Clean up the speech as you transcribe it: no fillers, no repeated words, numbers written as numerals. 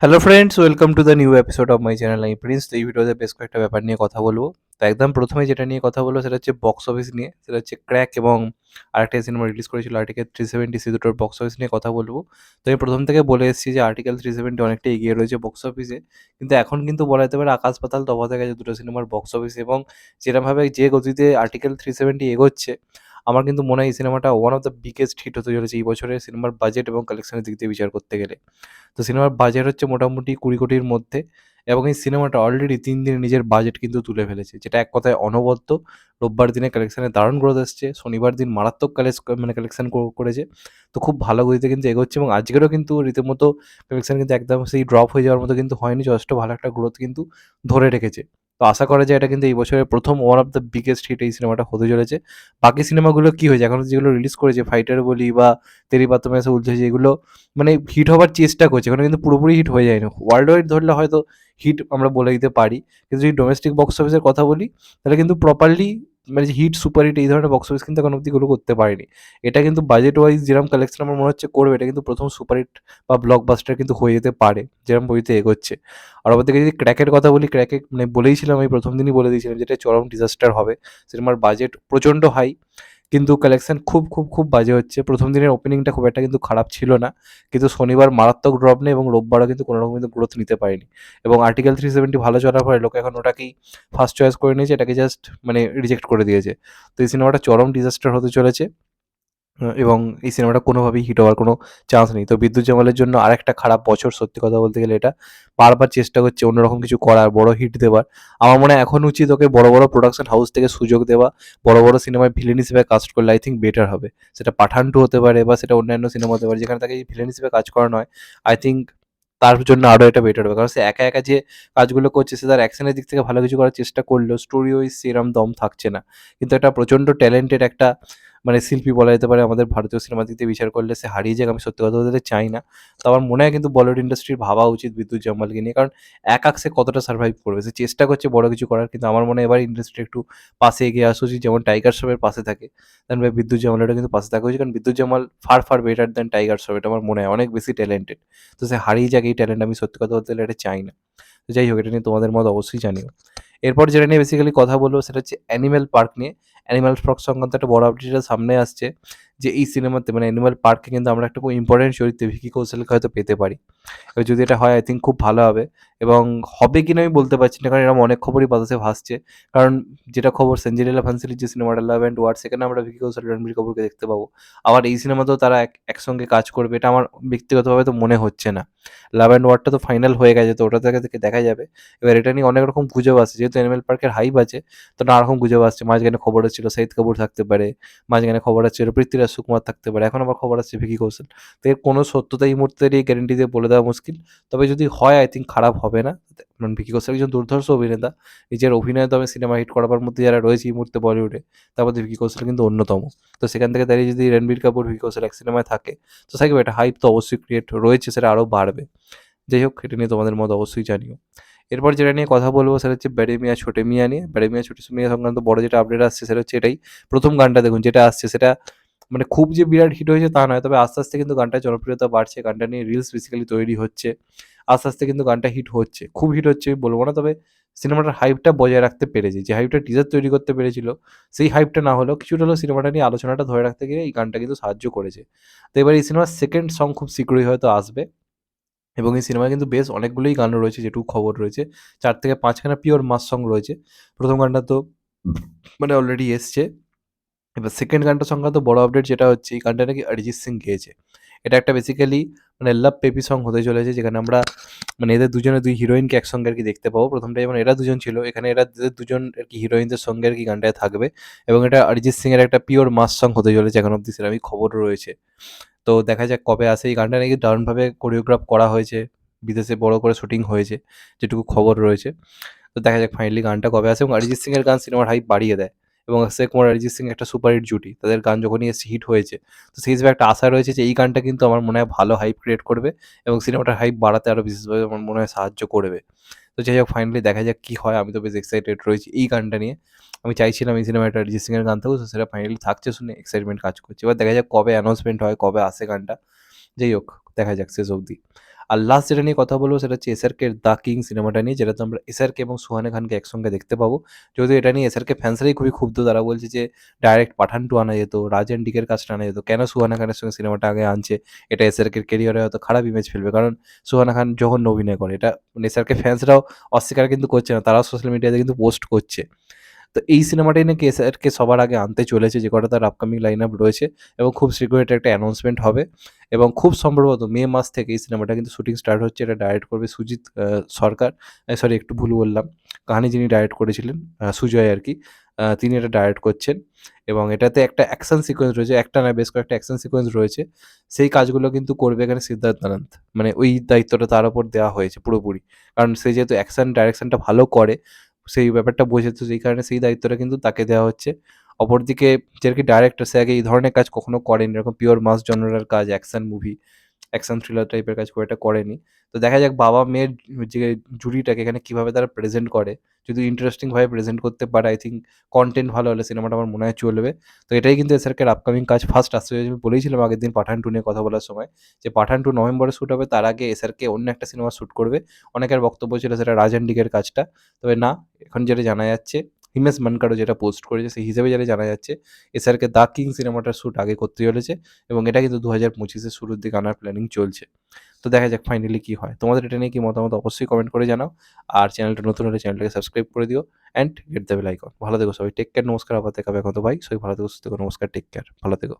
Hello friends, welcome to the new episode of my channel. আমি Prince. তো এই ভিডিওতে বেশ কয়েকটা ব্যাপার নিয়ে কথা বলবো। তো একদম প্রথমে যেটা নিয়ে কথা বলবো সেটা হচ্ছে বক্স অফিস নিয়ে। সেটা হচ্ছে ক্র্যাক এবং আরেকটা সিনেমা রিলিজ করেছিল আর্টিকেল 370, দুটোর বক্স অফিস নিয়ে কথা বলবো। তো আমি প্রথম থেকে বলে এসেছি যে আর্টিকেল 370 অনেকটা এগিয়ে রয়েছে বক্স অফিসে, কিন্তু এখন কিন্তু বলা যেতে পারে আকাশ পাতাল তফাৎ হয়ে গেছে দুটো সিনেমার বক্স অফিস। এবং যেরকমভাবে যে গতিতে আর্টিকেল 370 এগোচ্ছে, আমার কিন্তু মনে হয় এই সিনেমাটা one of the biggest hit হতে চলেছে এই বছরের সিনেমার বাজেট এবং কালেকশনের দিক দিয়ে বিচার করতে গেলে। তো সিনেমার বাজেট হচ্ছে মোটামুটি 20 কোটির মধ্যে, এবং এই সিনেমাটা অলরেডি 3 দিনে নিজের বাজেট কিন্তু তুলে ফেলেছে, যেটা এক কথায় অনবদ্য। রোববার দিনে কালেকশানে দারুণ গ্রোথ এসছে, শনিবার দিন মারাত্মক কালেকশান করেছে। তো খুব ভালো গতিতে কিন্তু এগোচ্ছে, এবং আজকেরও কিন্তু রীতিমতো কালেকশান কিন্তু একদম সেই ড্রপ হয়ে যাওয়ার মতো কিন্তু হয়নি, যথেষ্ট ভালো একটা গ্রোথ কিন্তু ধরে রেখেছে। তো আশা করা যায় এটা কিন্তু এই বছরের প্রথম one of the biggest hit এই সিনেমাটা হতে চলেছে। বাকি সিনেমাগুলো কী হয়েছে এখন যেগুলো রিলিজ করেছে, ফাইটার বলি বা তেরি বাতম এসে উলঝেছে, এগুলো মানে হিট হবার চেষ্টা করছে, এখানে কিন্তু পুরোপুরি হিট হয়ে যায়নি। ওয়ার্ল্ড ওয়াইড ধরলে হয়তো হিট আমরা বলে দিতে পারি, কিন্তু যদি ডোমেস্টিক বক্স অফিসের কথা বলি তাহলে কিন্তু প্রপারলি মানে যে হিট সুপার হিট এই ধরনের বক্স অফিস কিন্তু এখন অব্দি গুলো করতে পারেনি। এটা কিন্তু বাজেট ওয়াইজ যেরকম কালেকশন আমার মনে হচ্ছে করবে, এটা কিন্তু প্রথম সুপার হিট বা ব্লকবাস্টার কিন্তু হয়ে যেতে পারে যেরকম বইতে এগোচ্ছে। আর ওপর থেকে যদি ক্র্যাকের কথা বলি, ক্র্যাকে মানে বলেইছিলাম, আমি প্রথম দিনই বলে দিয়েছিলাম যেটা চরম ডিজাস্টার হবে। সিনেমার বাজেট প্রচণ্ড হাই, কিন্তু কালেকশন খুব খুব খুব বাজে হচ্ছে। প্রথম দিনের ওপেনিংটা খুব একটা কিন্তু খারাপ ছিল না, কিন্তু শনিবার মারাত্মক ড্রপ নেই এবং রোববারও কিন্তু কোনো রকম কিন্তু গ্রোথ নিতে পারেনি। এবং আর্টিকেল 370 ভালো চলার পরে লোকে এখন ওটাকেই ফার্স্ট চয়েস করে নিয়েছে, এটাকে জাস্ট মানে রিজেক্ট করে দিয়েছে। তো এই সিনেমাটা চরম ডিজাস্টার হতে চলেছে। এবং এই সিনেমাটা কোনোভাবেই হিট হওয়ার কোনো চান্স নেই। তো বিদ্যুৎ জামালের জন্য আরেকটা খারাপ বছর, সত্যি কথা বলতে গেলে এটা। বারবার চেষ্টা করছে অন্যরকম কিছু করার, বড় হিট দেওয়ার। আমার মনে হয় এখন উচিত ওকে বড় বড় প্রোডাকশন হাউস থেকে সুযোগ দেওয়া। বড় বড় সিনেমায় ভিলেন হিসেবে কাজ করলে আই থিঙ্ক বেটার হবে। সেটা পাঠান 2 হতে পারে বা সেটা অন্যান্য সিনেমা হতে পারে, যেখানে তাকে ভিলেন হিসেবে কাজ করানো হয়। আই থিঙ্ক তার জন্য আরও এটা বেটার হবে, কারণ সে একা একা যে কাজগুলো করছে, সে তার অ্যাকশনের দিক থেকে ভালো কিছু করার চেষ্টা করলেও স্টোরি ওয়াইজ সেরম দম থাকছে না। কিন্তু একটা প্রচণ্ড ট্যালেন্টেড একটা মানে শিল্পী বলা যেতে পারে আমাদের ভারতীয় সিনেমার দিক দিয়ে বিচার করলে, সে হারিয়ে যাক আমি সত্যি কথা বলতে চাই না। তো আমার মনে হয় কিন্তু বলিউড ইন্ডাস্ট্রির ভাবা উচিত বিদ্যুৎ জাম্বালকে নিয়ে, কারণ একা সে কতটা সার্ভাইভ করবে। সে চেষ্টা করছে বড় কিছু করার, কিন্তু আমার মনে হয় এবার ইন্ডাস্ট্রি একটু পাশে এগিয়ে আসা উচিত, যেমন টাইগার শ্রফের পাশে থাকে তেমন বিদ্যুৎ জামালেরও কিন্তু পাশে থাকা উচিত, কারণ বিদ্যুৎ Jamal far far better than tiger Shroff, এটা আমার মনে হয় অনেক বেশি ট্যালেন্টেড। তো সে হারিয়ে যাক এই ট্যালেন্ট, আমি সত্যি কথা বলতে গেলে এটা চাই না। তো যাই হোক, এটা নিয়ে তোমাদের মত অবশ্যই জানিও। এরপর যেটা নিয়ে বেসিক্যালি কথা বলবো সেটা হচ্ছে অ্যানিম্যাল পার্ক নিয়ে। অ্যানিম্যাল পার্ক সংক্রান্ত একটা বড় আপডেট সামনে আসছে, যে এই সিনেমাতে মানে অ্যানিম্যাল পার্কে কিন্তু আমরা একটা খুব ইম্পর্টেন্ট চরিত্র ভিকি কৌশলকে হয়তো পেতে পারি। এবার যদি এটা হয় আই থিঙ্ক খুব ভালো হবে। এবং হবে কিনা আমি বলতে পারছি না, কারণ এরকম অনেক খবরই বাতাসে ভাসছে। কারণ যেটা খবর, সেঞ্জিনেলা ফান্সিলির যে সিনেমাটা লাভ অ্যান্ড ওয়ার, সেখানে আমরা ভিকি কৌশল রণবীর কাপুরকে দেখতে পাবো। আবার এই সিনেমাতেও তারা একসঙ্গে কাজ করবে, এটা আমার ব্যক্তিগতভাবে তো মনে হচ্ছে না। লাভ অ্যান্ড ওয়ারটা তো ফাইনাল হয়ে গেছে, তো ওটা থেকে দেখা যাবে। এবার এটা নিয়ে অনেক রকম গুজব আসছে, যেহেতু অ্যানিমেল পার্কের হাইপ আছে, তো নানা রকম গুজব আসছে। মাঝখানে খবর হচ্ছিল শাহিদ কাপুর থাকতে পারে, মাঝখানে খবর হচ্ছিল পৃথ্বীরাজ সুকুমার থাকতে পারে, এখন আবার খবর আসছে ভিকি কৌশল। তো এর কোনো সত্যতা এই মুহূর্তে এই গ্যারেন্টি দিয়ে বলে দেওয়া মুশকিল। তবে যদি হয় আই থিঙ্ক খারাপ হবে না। কারণ ভিকি কৌশল একজন দুর্ধর্ষ অভিনেতা। নিজের অভিনয় দমে সিনেমা হিট করাবার মধ্যে যারা রয়েছে এই মুহূর্তে বলিউডে, তার মধ্যে ভিকি কৌশল কিন্তু অন্যতম। তো সেখান থেকে দাঁড়িয়ে যদি রণবীর কাপুর ভিকি কৌশল এক সিনেমায় থাকে, তো থাকবে একটা হাইপ তো অবশ্যই ক্রিয়েট রয়েছে, সেটা আরও বাড়বে। যাই হোক, এটা নিয়ে তোমাদের মত অবশ্যই জানিও। এরপর যেটা নিয়ে কথা বলবো সেটা হচ্ছে বড়ে মিয়াঁ ছোটে মিয়াঁ নিয়ে। বড়ে মিয়াঁ ছোটে মিয়াঁ সংক্রান্ত বড় যেটা আপডেট আসছে সেটা হচ্ছে এটাই। প্রথম গানটা দেখুন যেটা আসছে, সেটা মানে খুব যে বিরাট হিট হয়েছে তা নয়, তবে আস্তে আস্তে কিন্তু গানটার জনপ্রিয়তা বাড়ছে, গানটা নিয়ে রিলস বেসিক্যালি তৈরি হচ্ছে। আস্তে আস্তে কিন্তু গানটা হিট হচ্ছে, খুব হিট হচ্ছে আমি বলবো না, তবে সিনেমাটার হাইপটা বজায় রাখতে পেরেছে। যে হাইপটা টিজার তৈরি করতে পেরেছিল, সেই হাইপটা না হলেও কিছুটা হলেও সিনেমাটা নিয়ে আলোচনাটা ধরে রাখতে গিয়ে এই গানটা কিন্তু সাহায্য করেছে। তো এবার এই সিনেমার সেকেন্ড সং খুব শীঘ্রই হয়তো আসবে, এবং এই সিনেমায় কিন্তু বেশ অনেকগুলোই গান রয়েছে, যেটুকু খবর রয়েছে ৪ থেকে ৫ খানা পিওর মাস সং রয়েছে। প্রথম গানটা তো মানে অলরেডি এসছে। এবার সেকেন্ড গানটা সংক্রান্ত বড় আপডেট যেটা হচ্ছে, এই গানটা নাকি অরিজিৎ সিং গেয়েছে। এটা একটা বেসিক্যালি মানে লাভ পেপি সং হতে চলেছে, যেখানে আমরা মানে এদের দুজনে দুই হিরোইনকে একসঙ্গে আর কি দেখতে পাবো। প্রথমটা যেমন এরা দুজন ছিল, এখানে এরা এদের দুজন আর কি হিরোইনদের সঙ্গে আর কি গানটায় থাকবে। এবং এটা অরিজিৎ সিং এর একটা পিওর মাস সং হতে চলেছে, এখন অব্দি সেরকমই খবর রয়েছে। তো দেখা যাক কবে আসে। এই গানটা নাকি দারুণভাবে কোরিওগ্রাফ করা হয়েছে, বিদেশে বড় করে শুটিং হয়েছে, যেটুকু খবর রয়েছে। তো দেখা যাক ফাইনালি গানটা কবে আসে। এবং অরিজিৎ সিং এর গান সিনেমার হাইপ বাড়িয়ে দেয়, এবং অক্ষয় কুমার অরিজিৎ সিং একটা সুপারহিট জুটি, তাদের গান যখনই এসে হিট হয়েছে, তো সেই হিসেবে একটা আশা রয়েছে যে এই গানটা কিন্তু আমার মনে হয় ভালো হাইপ ক্রিয়েট করবে, এবং সিনেমাটার হাইপ বাড়াতে আরও বিশেষভাবে আমার মনে হয় সাহায্য করবে। তো যাই হোক, ফাইনালি দেখা যাক কী হয়। আমি তো বেশ এক্সাইটেড রয়েছি এই গানটা নিয়ে। আমি চাইছিলাম এই সিনেমাটা অরিজিৎ সিং এর গান থাকুক, তো সেটা ফাইনালি থাকছে শুনে এক্সাইটমেন্ট কাজ করছে। এবার দেখা যাক কবে অ্যানাউন্সমেন্ট হয়, কবে আসে গানটা। যাই হোক, দেখা যাক শেষ অবধি। আর লাস্ট যেটা নিয়ে কথা বলবো সেটা হচ্ছে এসআরকের 'দ্য কিং' সিনেমাটা নিয়ে, যেটাতে আমরা এসআরকে এবং সুহানা খানকে একসঙ্গে দেখতে পাবো। যদিও এটা নিয়ে এসআরকে ফ্যান্সরাই খুবই ক্ষুব্ধ। তারা বলছে যে ডাইরেক্ট 'পাঠান 2' আনা যেত, 'রাজ অ্যান্ড ডিকের' কাজটা আনা যেত। কেন সুহানা খানের সঙ্গে সিনেমাটা আগে আনছে? এটা এসআরকের ক্যারিয়ারে হয়তো খারাপ ইমেজ ফেলবে। কারণ সুহানা খান জঘন্য অভিনয় করে। এটা মানে এসআরকে ফ্যান্সরাও অস্বীকার কিন্তু করছে না। তারাও সোশ্যাল মিডিয়াতে কিন্তু পোস্ট করছে। তো এই সিনেমাটাই নাকি এসআরকে সবার আগে আনতে চলেছে, যে কটা তার আপকামিং লাইন আপ রয়েছে, এবং খুব শীঘ্রই এটা একটা অ্যানাউন্সমেন্ট হবে এবং খুব সম্ভবত মে মাস থেকে এই সিনেমাটা কিন্তু শুটিং স্টার্ট হচ্ছে। এটা ডাইরেক্ট করবে সুজিত সরকার। সরি, একটু ভুল বললাম। কাহানি যিনি ডাইরেক্ট করেছিলেন সুজয় আরকি। তিনি এটা ডাইরেক্ট করছেন এবং এটাতে একটা অ্যাকশন সিকোয়েন্স রয়েছে। একটা না, বেশ কয়েকটা অ্যাকশন সিকোয়েন্স রয়েছে। সেই কাজগুলো কিন্তু করবে এখানে সিদ্ধার্থ নানন্দ। মানে ওই দায়িত্বটা তার উপর দেওয়া হয়েছে পুরোপুরি। কারণ সে যেহেতু অ্যাকশন ডাইরেকশনটা ভালো করে, সেই ব্যাপারটা বোঝে, তো সেই কারণে সেই দায়িত্বটা কিন্তু তাকে দেওয়া হচ্ছে। অপরদিকে যে আরকি ডাইরেক্টর, সে আগে এই ধরনের কাজ কখনো করেনি। এরকম পিওর মাস জনরার কাজ, অ্যাকশন মুভি, অ্যাকশন থ্রিলার টাইপের কাজ খুব একটা করেনি। তো দেখা যাক বাবা-মেয়ের যে জুড়িটাকে এখানে কিভাবে তারা প্রেজেন্ট করে। যদি ইন্টারেস্টিং ভাবে প্রেজেন্ট করতে পারে, আই থিংক কনটেন্ট ভালো হলে সিনেমাটা আমার মনে হয় চলবে। তো এটাই কিন্তু এসআরকের আপকামিং কাজ ফার্স্ট আসছে। আমি বলেইছিলাম আগের দিন 'পাঠান 2' নিয়ে কথা বলার সময় যে 'পাঠান 2' নভেম্বরে শুট হবে। তার আগে এসআরকে অন্য একটা সিনেমা শুট করবে। অনেকের বক্তব্য ছিল সেটা 'রাজ অ্যান্ড ডিকের' কাজটা। তবে না, এখন যেটা জানা যাচ্ছে, হিমেশ মানকাড়ও যেটা পোস্ট করেছে সেই হিসেবে যেটা জানা যাচ্ছে, এসআরকে 'দ্য কিং' সিনেমাটার শুট আগে করতে চলেছে এবং এটা কিন্তু 2025 এর শুরুর দিকে আনার প্ল্যানিং চলছে। তো দেখা যাক ফাইনালি কি হয়। তোমাদের এটা নিয়ে কি মতামত অবশ্যই কমেন্ট করে জানাও। আর চ্যানেলটা নতুন হলে চ্যানেলটাকে সাবস্ক্রাইব করে দিও and hit the bell icon. ভালো থেকো সবাই। Take care. নমস্কার। আবার দেখা হবে এখন তো ভাই। সবাই ভালো থেকো, সুস্থ থেকো। নমস্কার। Take care. ভালো থেকো।